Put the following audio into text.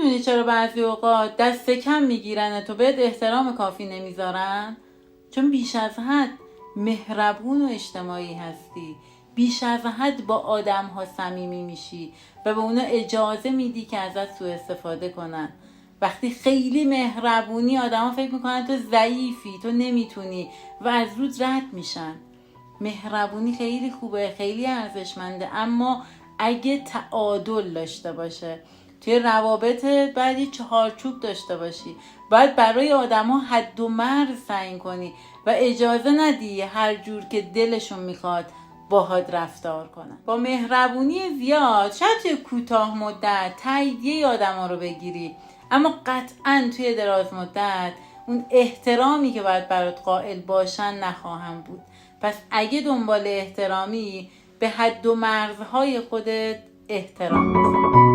میدونی چرا بعضی اوقات دست کم میگیرن تو بهت احترام کافی نمیذارن؟ چون بیش از حد مهربون و اجتماعی هستی، بیش از حد با آدم ها صمیمی میشی و به اونا اجازه میدی که ازت سوء استفاده کنن. وقتی خیلی مهربونی آدم ها فکر میکنن تو ضعیفی، تو نمیتونی و از رود رد میشن. مهربونی خیلی خوبه، خیلی ارزشمنده، اما اگه تعادل داشته باشه. توی روابطت باید یه چهارچوب داشته باشی، باید برای آدم ها حد و مرز تعیین کنی و اجازه ندی هر جور که دلشون میخواد باهات رفتار کنن. با مهربونی زیاد شاید توی کوتاه مدت تاییدیه آدم ها رو بگیری، اما قطعا توی دراز مدت اون احترامی که باید برات قائل باشن نخواهم بود. پس اگه دنبال احترامی، به حد و مرزهای خودت احترام بذار.